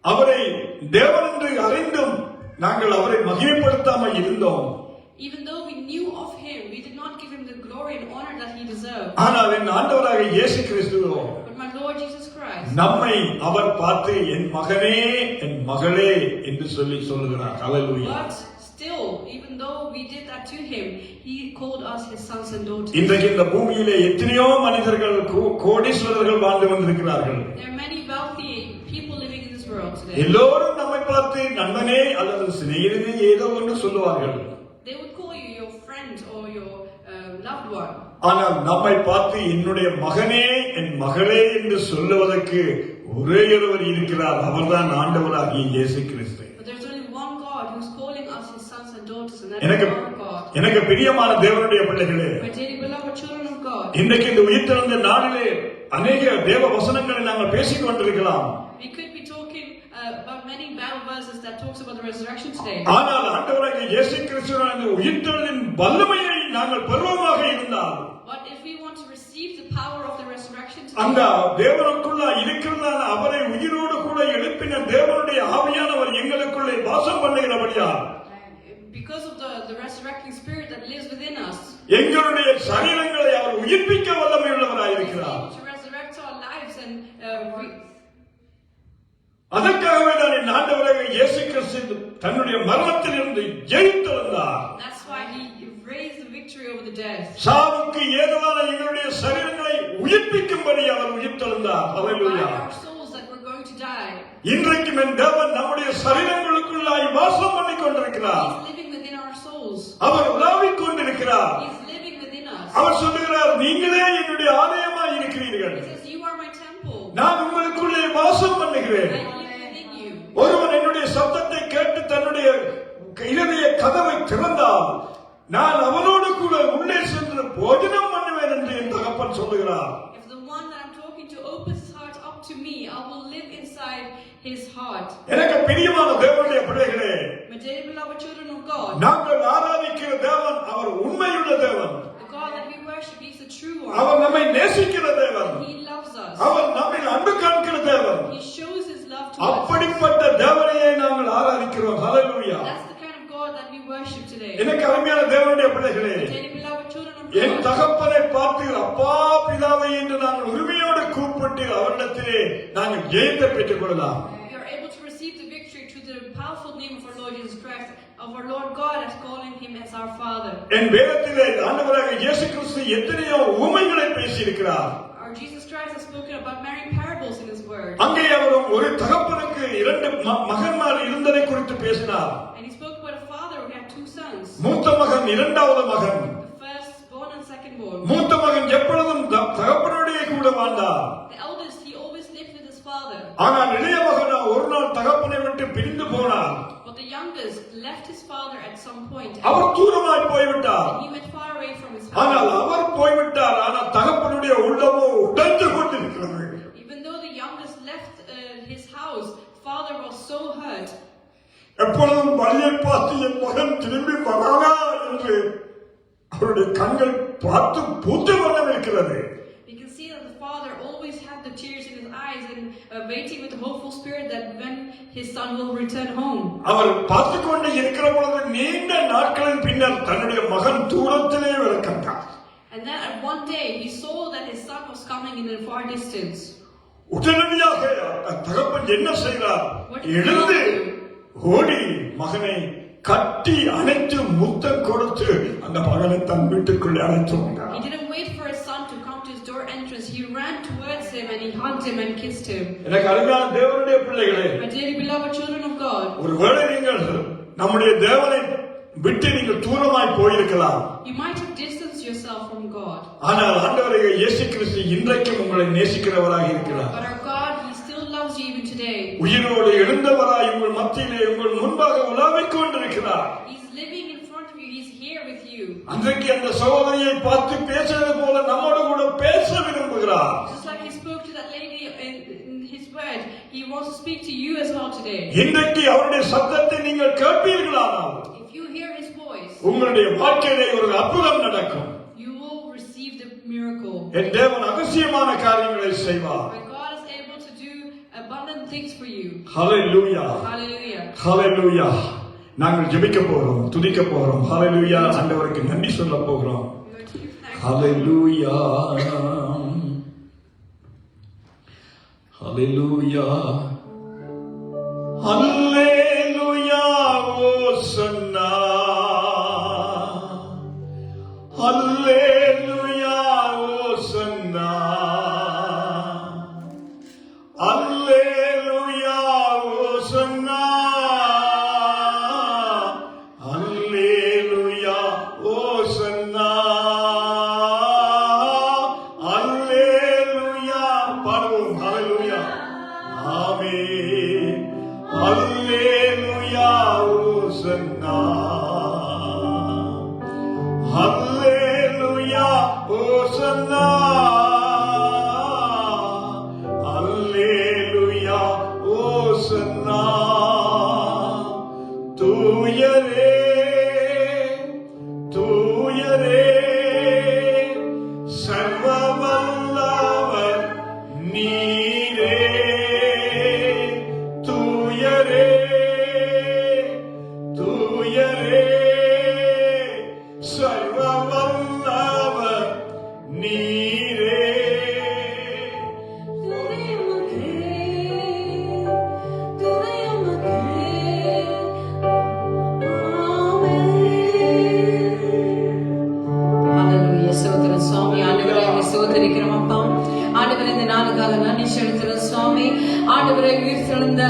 அவரை தேவன் என்று அறிந்தும் நாங்கள் அவரை மகிமைப்படுத்தாமல் இருந்தோம். Even though we knew of him, we did not give him the glory and honor that he deserved. ஆனால் என் ஆண்டவராகிய இயேசு கிறிஸ்துவோ But my Lord Jesus Christ, நம்மை அவர் பார்த்து என் மகனே என் மகளே என்று சொல்லுகிறார். ஹalleluya. but still, even though we did that to him, he called us his sons and daughters. இன்றைக்கு இந்த பூமியிலே எத்தனையோ மனிதர்கள் கோடீஸ்வரர்கள் வாழ்ந்து வந்திருக்கிறார்கள். There are many wealthy people living in this world today. எல்லோரும் நம்மை பார்த்து நண்பனே அல்லது சிநேகிதனே ஏதோ ஒன்று சொல்லுவார்கள். They would call you your friend or your loved one. ஆனால் நம்மை பார்த்து என்னுடைய மகனே என் மகளே என்று சொல்லுவதற்கு ஒரே ஒருவர் இருக்கிறார், அவர்தான் ஆண்டவராகிய இயேசு கிறிஸ்து. But there's only one God who's calling us His sons and daughters, and that எனக்கு is our God. எனக்கு பிரியமான தேவனுடைய பிள்ளைகளே, My dearly beloved children of God, இன்றைக்கு இந்த உயிர்த்தெழுந்த நாளிலே அநேக தேவ வசனங்களை நாங்கள் பேசிக் கொண்டிருக்கலாம். we could be talking about many Bible verses that talks about the resurrection today. ஆனால் ஆண்டவராகிய இயேசு கிறிஸ்துவின் அந்த உயிர்த்தெழுதலின் வல்லமையை நாங்கள் பெறுவோமாக இருந்தால், But if we want to receive the power of the resurrection அந்த today, தேவனுக்குள்ள இருக்கிறதான அவரை உயிரோடு கூட எழுப்பின தேவனுடைய ஆவியானவர் எங்களுக்குள்ளே வாசம் பண்ணுகிறபடியால், because of the resurrecting spirit that lives within us, எங்களுடைய சரீரங்களை அவர் உயிர்ப்பிக்க வல்லமை He's உள்ளவராயிருக்கிறார். able to resurrect our lives and அதற்காகவே தான் என் ஆண்டவராகிய இயேசு கிறிஸ்து தன்னுடைய மரணத்திலிருந்து ஜெயித்தெழுந்தார். that's why He raised the victory over the death. சாவுக்கு ஏதுவான எங்களுடைய சரீரங்களை உயிர்ப்பிக்கும்படி அவர் உயிர்த்தெழுந்தார். By hallelujah. our souls that were going to die, இன்றைக்கும் என் தேவன் நம்முடைய சரீரங்களுக்குள்ளாய் வாசம் பண்ணிக் கொண்டிருக்கிறார். He's living within our souls. அவர் உலாவிக் கொண்டிருக்கிறார். He's living within us. அவர் சொல்லுகிறார், நீங்களே என்னுடைய ஆலயமாய் இருக்கிறீர்கள், He says, "You are my temple. நான் உங்களுக்குள்ளே வாசம் பண்ணுகிறேன். I live within you." ஒருவன் என்னுடைய சத்தத்தை கேட்டு தன்னுடைய இதய கதவை திறந்தால் நான் அவனோடு கூட உள்ளே சென்று போஜனம் பண்ணுவேன் என்று என் தகப்பன் சொல்லுகிறார். If the one that I'm talking to opens his heart up to me, I will live inside his heart. எனக்கு பிரியமான தேவனுடைய பிள்ளைகளே, My dearly beloved children of God, நாங்கள் ஆராதிக்கிற தேவன் அவர் உண்மையுள்ள தேவன். the God that we worship, He's the true one. அவர் நம்மை நேசிக்கிற தேவன். He loves us. அவர் நம்மை அன்பு காண்கிற தேவன். He shows His love to us. அப்படிப்பட்ட தேவனையே நாங்கள் ஆராதிக்கிறோம். ஹல்லேலூயா. That's the kind of God that we worship today. எனக்கு அருமையான தேவனுடைய பிள்ளைகளே, My dearly beloved children of N God, தகப்பனை பார்த்து அப்பா பிதாவை என்று நாங்கள் உரிமையோடு கூப்பிட்டு அவரிடத்திலே நாங்கள் ஜெயத்தை பெற்றுக் கொள்ளலாம். we are able to receive the victory through the powerful name of our Lord Jesus Christ, of our Lord God, as calling Him as our Father. என் வேதத்திலே ஆண்டவராகிய இயேசு கிறிஸ்து எத்தனையோ உவமைகளை பேசியிருக்கிறார். Our Jesus Christ has spoken about many parables in His Word. அங்கே அவர் ஒரு தகப்பனுக்கு இரண்டு மகன்மார் இருந்ததை குறித்து பேசினார். And He spoke about a father who had two sons, மூத்த மகன் இரண்டாவது மகன். the firstborn and secondborn. மூத்த மகன் எப்பொழுதும் தகப்பனுடைய கூட வாழ்ந்தார். The eldest, he always lived with his father, ஆனால் இளைய மகன் ஒரு நாள் தகப்பனை விட்டு பிரிந்து போனார். but the youngest left his father at some point. அவர் தூரமாய் போய்விட்டார். And he went far away from his ஆனால் father. அவர் போய்விட்டார். ஆனால் தகப்பனுடைய உள்ளமோ உடைந்து கொண்டிருக்கிறது. Even though the youngest left his house, father was so hurt. எப்பொழுதும் வழியை பார்த்து என் மகன் திரும்பி வரானா என்று அவருடைய கண்கள் பார்த்து பூத்து வண்ணம் இருக்கிறது. We can see that the father always had the tears in his eyes and waiting with a hopeful spirit that when his son will return home. அவர் பார்த்து கொண்டு இருக்கிற பொழுது நீண்ட நாட்களின் பின்னர் தன்னுடைய மகன் தூரத்திலே வர கண்டார். And then at one day he saw that his son was coming in a far distance. உடனடியாக தகப்பன் என்ன செய்தார்? எழுந்து ஓடி மகனை கட்டி அணைத்து முத்தம் கொடுத்து அந்த மகனை தன் வீட்டுக்குள்ளே அழைத்து வந்தார். He didn't wait for his son to come to his door entrance. He ran towards him and he hugged him and kissed him. எனக்கு அருமையான தேவனுடைய பிள்ளைகளே, My dearly beloved children of God, ஒருவேளை நீங்கள் நம்முடைய தேவனை விட்டு நீங்கள் தூரமாய் போயிருக்கலாம். you might have distanced yourself from God. ஆனால் ஆண்டவராகிய இயேசு கிறிஸ்து இன்றைக்கும் உங்களை நேசிக்கிறவராக இருக்கிறார். But our God, He still loves you even today. உயிரோடு எழுந்தவராய் உங்கள் மத்தியிலே உங்கள் முன்பாக உலாவிக் கொண்டிருக்கிறார். He's living in front of you. He's here with you. அன்றைக்கு அந்த சகோதரியை பார்த்து பேசுவது போல நம்மோடு கூட பேச விரும்புகிறார். Just like He spoke to that lady in His word, He wants to speak to you as well today. இன்றைக்கு அவருடைய சத்தத்தை நீங்கள் கேட்பீர்களானால் If you hear His voice, உங்களுடைய வாழ்க்கையிலே ஒரு அற்புதம் நடக்கும். you will receive the miracle. என் தேவன் அதிசயமான காரியங்களை செய்வார். My God is able to do abundant things for you. Hallelujah. Hallelujah. ஹல்லேலூயா. நாங்கள் ஜெபிக்க போகிறோம், துதிக்க போகிறோம். ஹல்லேலூயா. ஆண்டவருக்கு நன்றி சொல்ல போகிறோம். We're going to give thanks. ஹல்லேலூயா. ஹல்லேலூயா. ஹல்லேலூயா. ஓசன்னா. ஹல்லேலூயா. ஓசன்னா. ஹல்லேலூயா. ஓசன்னா. ஹல்லேலூயா. ஓசன்னா. ஹல்லேலூயா. பாடுவோம். ஹல்லேலூயா. ஆமென். ஹல்லேலூயா. ஓசன்னா. Hallelujah, Hosanna. Hallelujah, Hosanna. தூயரே தூயரே சர்வவல்லவர் நீரே. தூயரே தூயரே சர்வவல்லவர் நீரே. Hallelujah. சோதரன் சுவாமி ஆண்டவரே சோதரிக்கிறோம் அப்பா. ஆண்டவரே இந்த நாளுக்காக நன்றி செலுத்துறோம் சுவாமி. ஆண்டவரே உயிர்த்தெழுந்த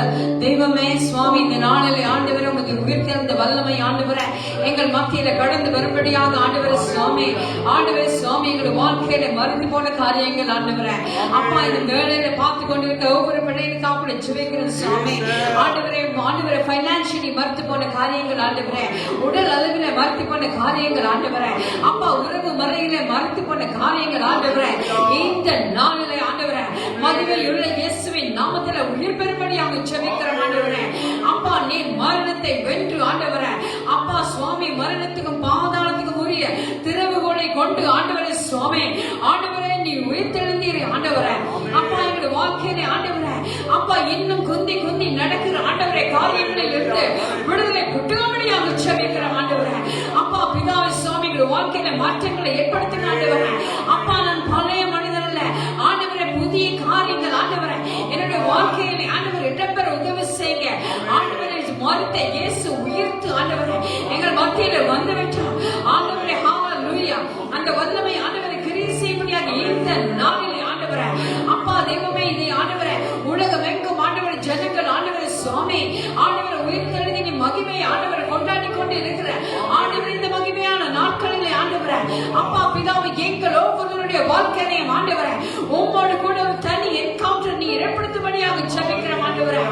தெய்வமே சுவாமி, இந்த நாளிலே ஆண்டவரே உமது உயிர்த்தெழுந்த வல்லமை ஆண்டவரே எங்கள் மத்தியில கடந்து வரும்படியாக ஆண்டவரே சுவாமி, ஆண்டவரே சுவாமி எங்கள் வாழ்க்கையில மறந்து போன காரியங்கள் ஆண்டவரே அப்பா இந்த வேளையில பார்த்து கொண்டிருக்க ஒவ்வொரு பிள்ளைகளுக்கு அப்படி ஜெபிக்கிறோம் சுவாமி. ஆண்டவரே ஆண்டவரே பைனான்சியலி மறந்து போன காரியங்கள் ஆண்டவரே, உடல் அளவில மறந்து போன காரியங்கள் ஆண்டவரே அப்பா, உறவு முறையில மறந்து போன காரியங்கள் ஆண்டவரே இந்த நாளிலே ஆண்டவரே மகிமையுள்ள இயேசுவின் நாமத்தில உயிர் பெறும்படியாக ஜெபிக்கிறோம் ஆண்டவரே அப்பா. நீ மரணத்தை வென்று ஆண்டவரே அப்பா சுவாமி, மரணத்துக்கும் பாதாளத்துக்கும் உரிய திறவுகோலை கொண்டு ஆண்டவரே சுவாமி, ஆண்டவரே நீ உயிர்த்தெழுந்தீரே ஆண்டவரே அப்பா. எங்களுடைய வாழ்க்கையிலே ஆண்டவரே அப்பா இன்னும் குந்தி குந்தி நடக்கிற ஆண்டவரே காரியங்களில் இருந்து விடுதலை குட்டும்படியாக ஜெபிக்கிறோம் ஆண்டவரே அப்பா. பிதாவே சுவாமி எங்களுடைய வாழ்க்கையில மாற்றங்களை ஏற்படுத்தின ஆண்டவரே அப்பா. நான் பழைய மனிதர் அல்ல ஆண்டவரே, புதிய காரியங்கள் ஆண்டவரே என்னுடைய வாழ்க்கையில ஆண்டவர் இடம்பெற உதவி செய்யுங்க ஆண்டவரே. மரித்த இயேசு உயிர்த்து ஆண்டவரே எங்கள் மத்தியில வந்து விட்டார் ஆண்டவரே. ஹalleluya. அந்த வல்லமை ஆண்டவரே கிரியை செய்யும்படியாக இந்த நாளிலே ஆண்டவரே அப்பா தெய்வமே இதை ஆண்டவரே உலகம் எங்கும் ஆண்டவரே ஜனங்கள் ஆண்டவரே சுவாமி ஆண்டவரே உயிர்த்தெழுதி நீ மகிமை ஆண்டவரை கொண்டாடி கொண்டு இருக்கிற ஆண்டவரே இந்த மகிமையான நாட்களிலே ஆண்டவரே அப்பா பிதாவை எங்கள் ஒவ்வொருவருடைய வாழ்க்கையிலையும் ஆண்டவரே உம்மோடு கூட ஒரு தனி என்கவுண்டர் நீ ஏற்படுத்தும்படியாக ஜெபிக்கிறோம் ஆண்டவரே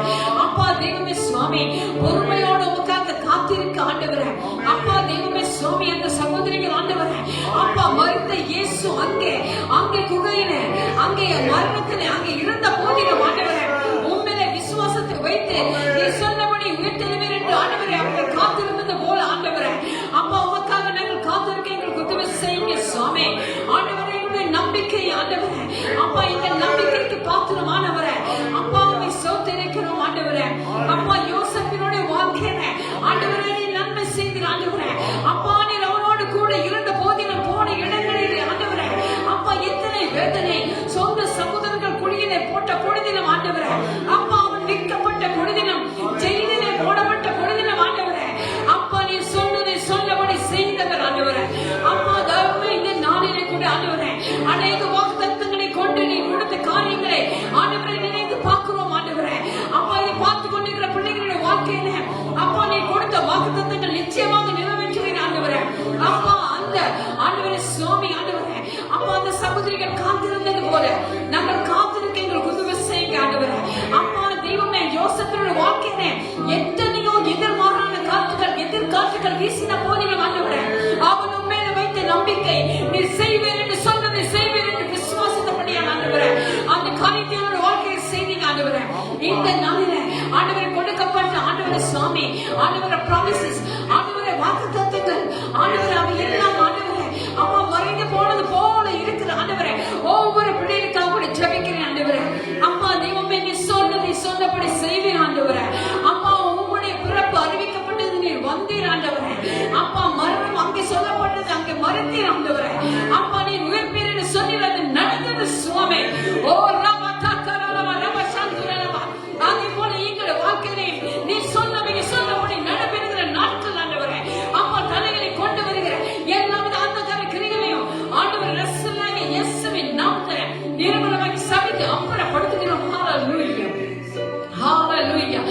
அப்பா. தெய்வமே சுவாமி பொறுமையோடு உமக்காக காத்திருக்க ஆண்டவரே அப்பா. தெய்வமே சுவாமி அந்த சகோதரிகள் ஆண்டவரே அப்பா மரித்த இயேசு அங்கே அங்கே குகையிலே அங்கே மரணத்திலே அங்கே இருந்த போதிலும் ஆண்டவரே உண்மையிலே விசுவாசத்தை வைத்து நீ சொன்னபடி உயிர்த்தெழுவீர் என்று ஆண்டவரே அவர்கள் காத்திருந்தது போல ஆண்டவரே அப்பா உமக்காக நாங்கள் காத்திருக்க எங்களுக்கு உதவி செய்யுங்க சுவாமி ஆண்டவரே. எங்களுடைய நம்பிக்கை ஆண்டவரே அப்பா எங்கள் நம்பிக்கைக்கு பாத்திரமானவரே அப்பா உம்மை ஸ்தோத்திரிக்கிறோம் ஆண்டவரே அப்பா. யோசேப்பினுடைய வாழ்க்கையில ஆண்டவரே நீ நன்மை செய்தீர் ஆண்டவரே அப்பா. நீர் அவனோடு கூட இருந்த போதிலும் போன இடங்களிலே ஆண்டவரே அப்பா எத்தனை வேதனை, சொந்த சகோதரர்கள் குழியிலே போட்ட பொழுதிலும் ஆண்டவரே அப்பா அவன் விற்கப்பட்ட பொழுதிலும் ஜெயிலிலே போடப்பட்ட பொழுதிலும் ஆண்டவரே அப்பா நீ சொன்னதை சொன்னபடி செய்தவர் ஆண்டவரே அப்பா. தயவுமே இந்த நாளிலே கூட ஆண்டவரே அநேக வாக்குத்தத்தங்களை கொண்டு நீ கொடுத்த காரியங்களை ஆண்டவரை நினைத்து பார்க்கிறோம் ஆண்டவரே அப்பா. இதை பார்த்து கொண்டிருக்கிற பிள்ளைகளுடைய வாழ்க்கையில அப்பா நீ கொடுத்த வாக்குத்தத்தங்கள் நிச்சயமாக நிறைவேற்றுவீர் ஆண்டவரே அப்பா. அந்த ஆண்டவரே சுவாமி ஆண்டவரே அப்பா அந்த சகோதரிகள் காத்திருந்தது போல நாங்கள் காத்திருக்க எங்களுக்கு உதவி செய்யுங்க ஆண்டவரே அப்பா. தெய்வமே யோசேப்பினுடைய வாழ்க்கையில எத்தனையோ எதிர்மாறான எதிர்காற்றுகள் வீசின போதிலும் ஆண்டவரே அவன் உண்மையில வைத்த நம்பிக்கை நீ செய்வேன் என்று சொன்னதை செய்வேன் என்று விசுவாசத்தபடியான ஆண்டவரே அந்த காரியத்தை அவருடைய வாழ்க்கையை செய்தீங்க ஆண்டவரே. இந்த நாளிலே ஆண்டவரை கொடுக்கப்பட்ட ஆண்டவரே சுவாமி ஆண்டவரே ப்ராமிசஸ் ஆண்டவரே வாக்குத்தத்தங்கள் ஆண்டவரே அவை எல்லாம் ஆண்டவரே அப்பா மறைந்து போனது போல இருக்கிற ஆண்டவரே ஒவ்வொரு பிள்ளைகளுக்காக கூட ஜெபிக்கிறேன் ஆண்டவரே அப்பா. தெய்வமே நீ சொன்னபடி செய்வீர் ஆண்டவரே அப்பா. உம்முடைய பிறப்பு அறிவிக்கப்பட்டது நீர் வந்தீர் ஆண்டவரே அப்பா. மரணம் அங்கே சொல்லப்பட்டது அங்கே மறுத்தீர் ஆண்டவரே அப்பா. நீர் உயிர்ப்பீர் என்று சொன்னீர் அது நடந்தது சுவாமி. ஓ ரபா தக்கரலவ ரப சந்துரலவ அதே போல எங்களுடைய வாழ்க்கையிலே நீ சொன்னபடி நடப்பிருக்கிற நாட்கள் ஆண்டவரே அப்பா. தலைகளை கொண்டு வருகிற எல்லாவது அந்த கிரிகளையும் ஆண்டவர் ரசலாக இயேசுவின் நாமத்திலே நிர்மலமாக்கி சபைக்கு அப்புறப்படுத்துகிறோம். ஹalleluya. Hallelujah.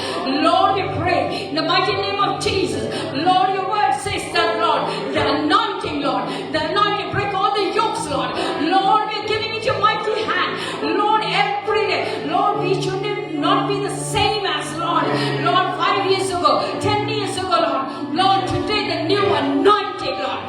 Lord, we pray in the mighty name of Jesus. Lord, your word says that, Lord, the anointing, Lord, the anointing break all the yokes, Lord. Lord, we are giving it your mighty hand. Lord, anointing, Lord.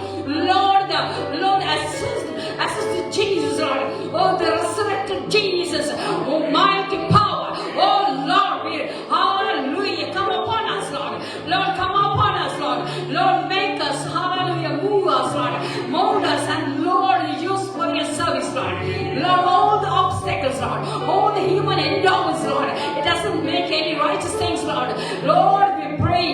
Lord, assist Jesus, Lord. Oh, the resurrected Jesus. Oh, mighty power. Oh, Lord, hallelujah. Come upon us, Lord. Lord, come upon us, Lord. Lord, make us, hallelujah, move us, Lord. Mold us, and Lord, use for your service, Lord. Lord, all the obstacles, Lord. All the human endowments, Lord. It doesn't make any righteous things, Lord. Lord, we pray.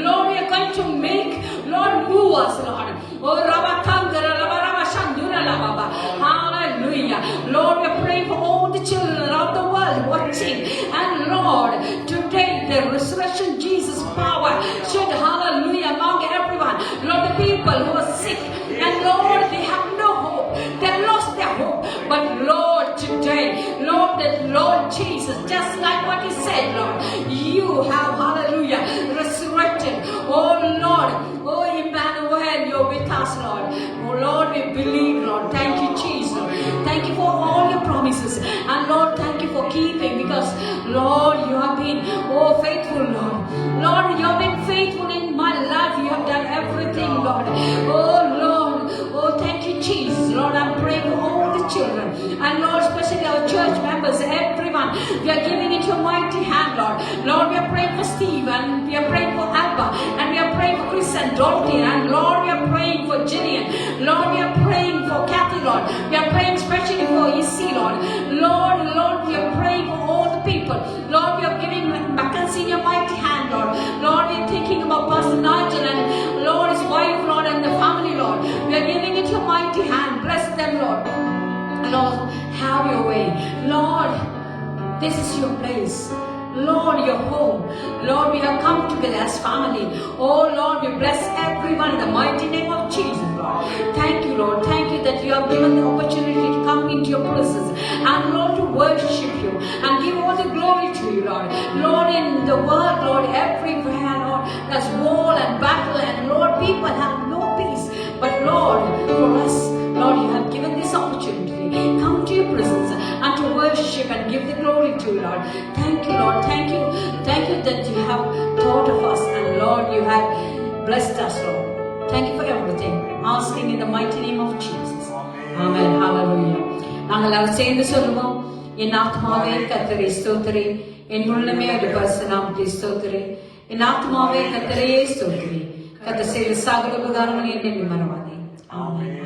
Lord, we are going to make, Lord, move us, Lord. Oh, Rabakandara, Rabaraba Shandura, Rababa. Hallelujah. Lord, we are praying for all the children of the world watching. And Lord, today the resurrection Jesus power should, hallelujah, among everyone. Lord, the people who are sick, and Lord, they have no hope. They lost their hope. But Lord, today, Lord, the Lord Jesus, just like what you said, Lord, you have, hallelujah, resurrected. Oh Lord, oh Emmanuel, you're with us, Lord. Oh Lord, we believe, Lord. Thank you, Jesus. Thank you for all your promises. And Lord, thank you for keeping, because Lord, you have been, oh, faithful, Lord. Lord, you have been faithful in my life. You have done everything, Lord. Oh Lord, oh, thank you, Jesus. Lord, I'm praying for all the children. And Lord, especially our church members, everyone. We are giving it your mighty hand, Lord. Lord, we are praying for Steve, and we are praying for Alba, and we are praying for Chris and Dorothy, and Lord, we are praying for Jillian. Lord, we are praying for Kathy, Lord. We are praying especially for Issy, Lord. Lord, we are praying for all the people. Lord, we are giving Mackenzie in your mighty hand, Lord. Lord, we are thinking about Pastor Nigel and Lord, his wife, Lord, and the family, Lord. We are giving it your mighty hand. Bless them, Lord. Lord, have your way. Lord, this is your place. Lord, your home. Lord, we have come together as family. Oh Lord, we bless everyone in the mighty name of Jesus, Lord. Thank you, Lord. Thank you that you have given the opportunity to come into your presence. And Lord, to worship you and give all the glory to you, Lord. Lord, in the world, Lord, everywhere, Lord, there's war and battle, and Lord, people have no peace. But Lord, for us, Lord, you have given this opportunity. Come to your presence and to worship and give the glory to you, Lord. Thank you, Lord. Thank you. Thank you that you have thought of us, and Lord, you have blessed us, Lord. Thank you for everything. Asking in the mighty name of Jesus. Amen. Hallelujah. நாங்கள் அவர் சேர்ந்து சொல்லுவோம். என் ஆத்மாவே கர்த்தரை ஸ்தோத்திரி, என் உள்ளமே அவருடைய பரிசுத்த நாமத்தை ஸ்தோத்திரி. என் ஆத்மாவே கர்த்தரையே ஸ்தோத்திரி, கர்த்தர் செய்த சகல உபகாரங்களை என்னை மறவாதே. ஆமென்.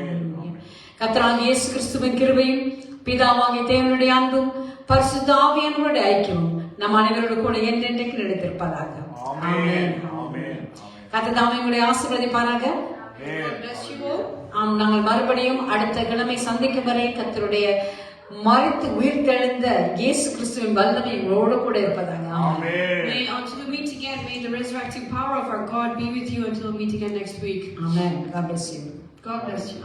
கர்த்தராகிய இயேசு கிறிஸ்துவின் கிருபையும் பிதாவாகிய தேவனுடைய அன்பும் பரிசுத்த ஆவியானவருடைய ஐக்கியமும் நம் அனைவரோடு கூட என்றென்றைக்கு நிலைத்திருப்பதாக. ஆமென். கர்த்தர் தாமே உங்களை ஆசீர்வதிப்பாராக. நாங்கள் மறுபடியும் அடுத்த கிழமை சந்திக்கும் வரை கர்த்தருடைய மரித்து உயிர்த்தெழுந்த இயேசு கிறிஸ்துவின் வல்லமை உங்களோடு கூட இருப்பதாக. May until we meet again, may the resurrecting power of our God be with you until we meet again next week. Amen. God bless you. God bless you.